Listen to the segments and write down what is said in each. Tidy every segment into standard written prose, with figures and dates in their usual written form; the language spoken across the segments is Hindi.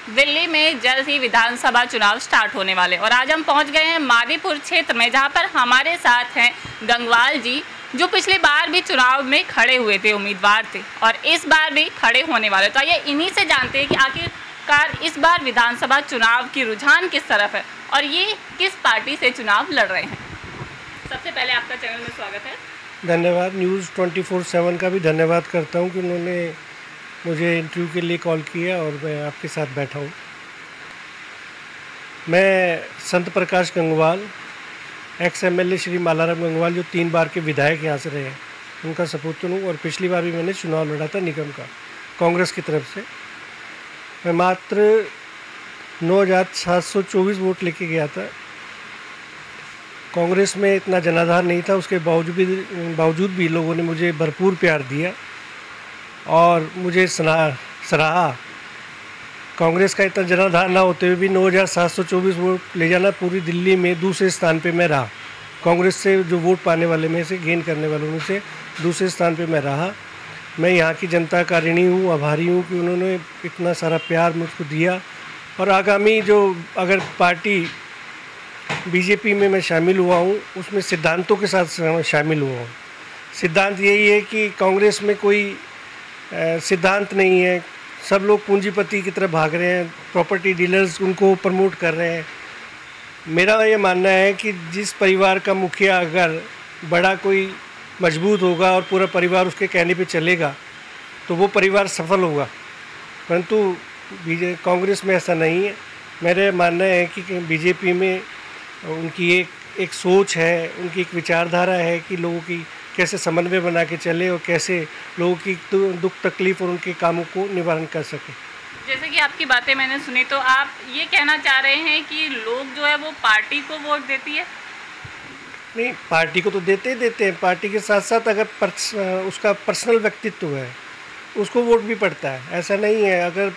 दिल्ली में जल्द ही विधानसभा चुनाव स्टार्ट होने वाले और आज हम पहुंच गए हैं मादीपुर क्षेत्र में, जहां पर हमारे साथ हैं गंगवाल जी, जो पिछली बार भी चुनाव में खड़े हुए थे, उम्मीदवार थे और इस बार भी खड़े होने वाले। तो आइए इन्हीं से जानते हैं कि आखिरकार इस बार विधानसभा चुनाव की रुझान किस तरफ है और ये किस पार्टी से चुनाव लड़ रहे हैं। सबसे पहले आपका चैनल में स्वागत है। धन्यवाद। न्यूज़ 24/7 का भी धन्यवाद करता हूं कि उन्होंने मुझे इंटरव्यू के लिए कॉल किया और मैं आपके साथ बैठा हूं। मैं संत प्रकाश गंगवाल, एक्स MLA श्री मालाराम गंगवाल, जो 3 बार के विधायक यहाँ से रहे हैं, उनका सपूत हूँ और पिछली बार भी मैंने चुनाव लड़ा था निगम का, कांग्रेस की तरफ से। मैं मात्र 9,724 वोट लेके गया था। कांग्रेस में इतना जनाधार नहीं था, उसके बावजूद भी लोगों ने मुझे भरपूर प्यार दिया और मुझे सराहा। कांग्रेस का इतना जनाधार ना होते हुए भी 9,724 वोट ले जाना, पूरी दिल्ली में दूसरे स्थान पे मैं रहा। कांग्रेस से जो वोट पाने वाले में से, गेन करने वालों में से दूसरे स्थान पे मैं रहा। मैं यहाँ की जनता का ऋणी हूँ, आभारी हूँ कि उन्होंने इतना सारा प्यार मुझको दिया। और आगामी जो अगर पार्टी बीजेपी में मैं शामिल हुआ हूँ, उसमें सिद्धांतों के साथ शामिल हुआ हूँ। सिद्धांत यही है कि कांग्रेस में कोई सिद्धांत नहीं है, सब लोग पूंजीपति की तरफ भाग रहे हैं, प्रॉपर्टी डीलर्स उनको प्रमोट कर रहे हैं। मेरा ये मानना है कि जिस परिवार का मुखिया अगर बड़ा कोई मजबूत होगा और पूरा परिवार उसके कहने पे चलेगा तो वो परिवार सफल होगा, परंतु कांग्रेस में ऐसा नहीं है। मेरा मानना है कि बीजेपी में उनकी एक सोच है, उनकी एक विचारधारा है कि लोगों की कैसे समन्वय बना के चले और कैसे लोगों की दुख तकलीफ और उनके कामों को निवारण कर सके। जैसे कि आपकी बातें मैंने सुनी, तो आप ये कहना चाह रहे हैं कि लोग जो है वो पार्टी को वोट देती है? नहीं, पार्टी को तो देते ही देते हैं, पार्टी के साथ साथ अगर उसका पर्सनल व्यक्तित्व है उसको वोट भी पड़ता है। ऐसा नहीं है, अगर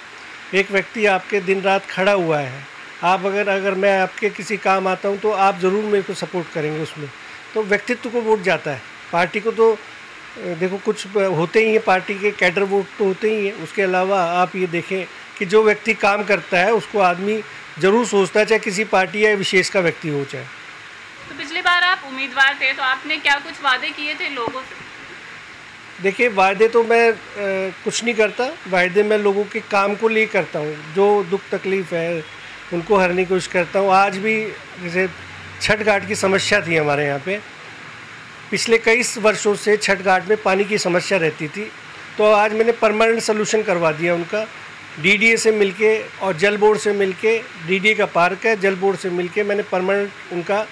एक व्यक्ति आपके दिन रात खड़ा हुआ है, आप अगर मैं आपके किसी काम आता हूँ तो आप ज़रूर मेरे को सपोर्ट करेंगे, उसमें तो व्यक्तित्व को वोट जाता है। पार्टी को तो देखो कुछ होते ही हैं, पार्टी के कैडर वोट तो होते ही हैं। उसके अलावा आप ये देखें कि जो व्यक्ति काम करता है उसको आदमी ज़रूर सोचता है, चाहे किसी पार्टी या विशेष का व्यक्ति हो चाहे। तो पिछली बार आप उम्मीदवार थे तो आपने क्या कुछ वादे किए थे लोगों से? देखिए, वायदे तो मैं कुछ नहीं करता, वायदे मैं लोगों के काम को लिए करता हूँ। जो दुख तकलीफ़ है उनको हरने की कोशिश करता हूँ। आज भी जैसे छठ घाट की समस्या थी हमारे यहाँ पे, पिछले कई वर्षों से छठ घाट में पानी की समस्या रहती थी, तो आज मैंने परमानेंट सोल्यूशन करवा दिया उनका। DDA से मिलके और जल बोर्ड से मिलके, DDA का पार्क है, जल बोर्ड से मिलके मैंने परमानेंट उनका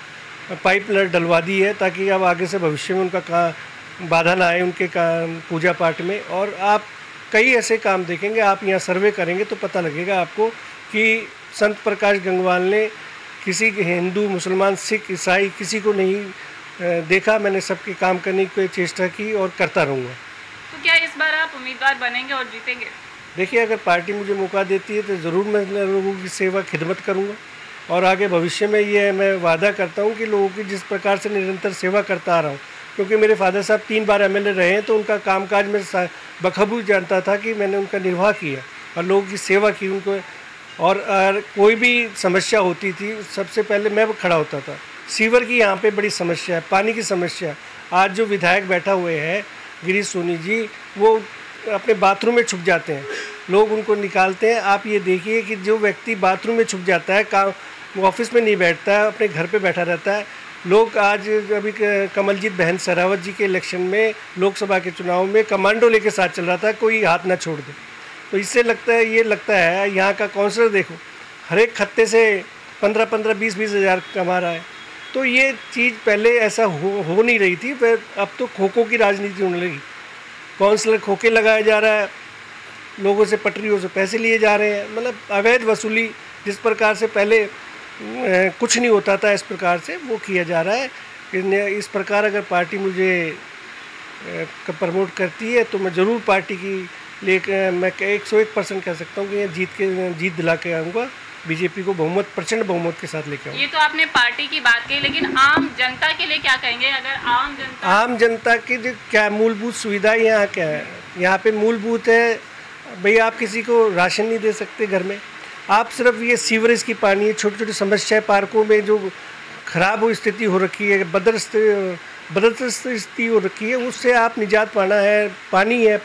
पाइप डलवा दी है, ताकि अब आगे से भविष्य में उनका बाधा ना आए उनके पूजा पाठ में। और आप कई ऐसे काम देखेंगे, आप यहाँ सर्वे करेंगे तो पता लगेगा आपको कि संत प्रकाश गंगवाल ने किसी हिंदू, मुसलमान, सिख, ईसाई किसी को नहीं देखा। मैंने सबके काम करने की चेष्टा की और करता रहूँगा। तो क्या इस बार आप उम्मीदवार बनेंगे और जीतेंगे? देखिए, अगर पार्टी मुझे मौका देती है तो ज़रूर मैं लोगों की सेवा खिदमत करूँगा और आगे भविष्य में ये मैं वादा करता हूँ कि लोगों की जिस प्रकार से निरंतर सेवा करता आ रहा हूँ, क्योंकि मेरे फादर साहब 3 बार MLA रहे हैं, तो उनका कामकाज में बखूबी जानता था कि मैंने उनका निर्वाह किया और लोगों की सेवा की उनको। और कोई भी समस्या होती थी सबसे पहले मैं खड़ा होता था। सीवर की यहाँ पे बड़ी समस्या है, पानी की समस्या। आज जो विधायक बैठा हुए हैं गिरीश सोनी जी, वो अपने बाथरूम में छुप जाते हैं, लोग उनको निकालते हैं। आप ये देखिए कि जो व्यक्ति बाथरूम में छुप जाता है, काम ऑफिस में नहीं बैठता है, अपने घर पे बैठा रहता है। लोग आज अभी कमलजीत बहन सरावत जी के इलेक्शन में, लोकसभा के चुनाव में कमांडो लेके साथ चल रहा था, कोई हाथ ना छोड़ दे। तो इससे लगता है यहाँ का काउंसलर देखो, हर एक खत्ते से 15-15, 20-20 हज़ार कमा रहा है। तो ये चीज़ पहले ऐसा हो नहीं रही थी, फिर अब तो खोखों की राजनीति होने लगी। काउंसलर खोखे लगाया जा रहा है, लोगों से पटरियों से पैसे लिए जा रहे हैं, मतलब अवैध वसूली। जिस प्रकार से पहले कुछ नहीं होता था, इस प्रकार से वो किया जा रहा है। इस प्रकार अगर पार्टी मुझे प्रमोट करती है तो मैं ज़रूर पार्टी की लिए मैं 101% कह सकता हूँ कि जीत दिला के आऊँगा। बीजेपी को बहुमत, प्रचंड बहुमत के साथ लेके आऊँगा। ये तो आपने पार्टी की बात कही, लेकिन आम जनता के लिए क्या कहेंगे? अगर आम जनता की जो क्या मूलभूत सुविधाएं यहाँ क्या है, यहाँ पे मूलभूत है, भाई आप किसी को राशन नहीं दे सकते घर में, आप सिर्फ ये सीवरेज की पानी, छोटी छोटी समस्याएं पार्कों में जो खराब हो स्थिति हो रखी है, बदतर स्थिति हो रखी है, उससे आप निजात पाना है। पानी है,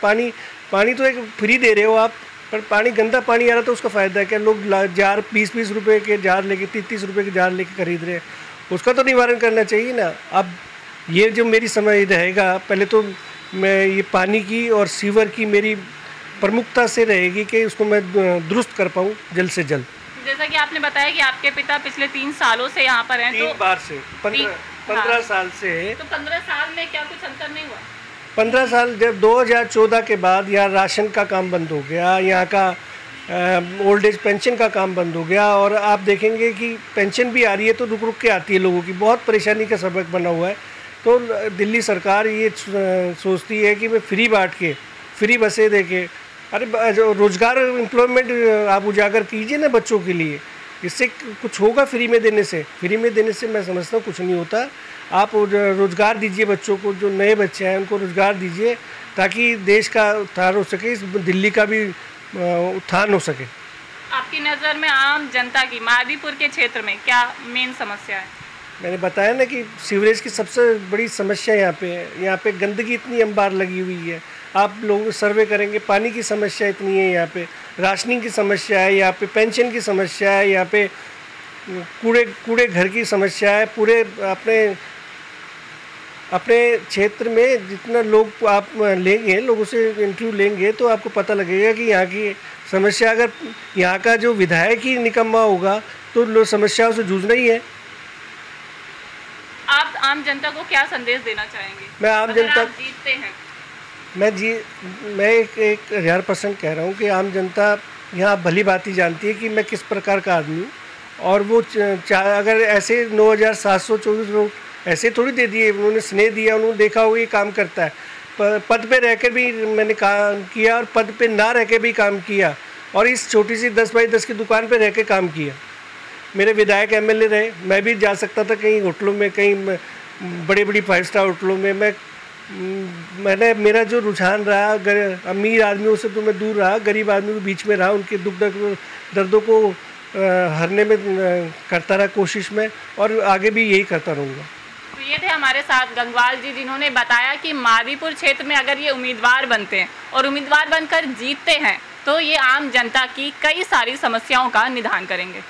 पानी तो एक फ्री दे रहे हो आप, पर पानी गंदा पानी आ रहा तो उसका फ़ायदा है क्या? लोग जार 20-20 रुपये के जार लेके, 30-30 रुपये के जार लेके खरीद रहे हैं, उसका तो निवारण करना चाहिए ना। अब ये जो मेरी समझ रहेगा, पहले तो मैं ये पानी की और सीवर की मेरी प्रमुखता से रहेगी कि उसको मैं दुरुस्त कर पाऊँ जल्द से जल्द। जैसा कि आपने बताया कि आपके पिता पिछले 3 सालों से यहाँ पर हैं, 3 बार से 15 साल से। तो 15 साल में क्या कुछ अंतर नहीं हुआ? 15 साल, जब 2014 के बाद यहाँ राशन का काम बंद हो गया, यहाँ का ओल्ड एज पेंशन का काम बंद हो गया, और आप देखेंगे कि पेंशन भी आ रही है तो रुक रुक के आती है, लोगों की बहुत परेशानी का सबक बना हुआ है। तो दिल्ली सरकार ये सोचती है कि मैं फ्री बांट के, फ्री बसें दे के, अरे जो रोज़गार एम्प्लॉयमेंट आप उजागर कीजिए ना बच्चों के लिए, इससे कुछ होगा? फ्री में देने से मैं समझता हूँ कुछ नहीं होता। आप रोज़गार दीजिए बच्चों को, जो नए बच्चे हैं उनको रोज़गार दीजिए, ताकि देश का उत्थान हो सके, इस दिल्ली का भी उत्थान हो सके। आपकी नज़र में आम जनता की मादीपुर के क्षेत्र में क्या मेन समस्या है? मैंने बताया ना कि सीवरेज की सबसे बड़ी समस्या यहाँ पे है। यहाँ पे गंदगी इतनी अंबार लगी हुई है, आप लोग सर्वे करेंगे, पानी की समस्या इतनी है यहाँ पे, राशनिंग की समस्या है यहाँ पे, पेंशन की समस्या है यहाँ पे, कूड़े घर की समस्या है। पूरे अपने क्षेत्र में जितना लोग आप लेंगे, लोगों से इंटरव्यू लेंगे तो आपको पता लगेगा कि यहाँ की समस्या, अगर यहाँ का जो विधायक ही निकम्मा होगा तो लोग समस्याओं से जूझना ही है। आप आम जनता को क्या संदेश देना चाहेंगे? मैं आम जनता जीतते हैं, मैं एक 1000% कह रहा हूँ कि आम जनता यहाँ भली भांति जानती है कि मैं किस प्रकार का आदमी हूँ, और वो अगर ऐसे 9724 लोग ऐसे थोड़ी दे दिए, उन्होंने स्नेह दिया, उन्होंने देखा होगा ये काम करता है। पद पे रह कर भी मैंने काम किया और पद पे ना रह के भी काम किया, और इस छोटी सी 10 बाई 10 की दुकान पे रह के काम किया। मेरे विधायक MLA रहे, मैं भी जा सकता था कहीं होटलों में, कहीं बड़ी 5 स्टार होटलों में। मैंने मेरा जो रुझान रहा, अमीर आदमियों से तो मैं दूर रहा, गरीब आदमियों के बीच में रहा, उनके दुख दर्दों को हरने में करता रहा कोशिश में, और आगे भी यही करता रहूँगा। तो ये थे हमारे साथ गंगवाल जी, जिन्होंने बताया कि मादीपुर क्षेत्र में अगर ये उम्मीदवार बनते हैं और उम्मीदवार बनकर जीतते हैं तो ये आम जनता की कई सारी समस्याओं का निदान करेंगे।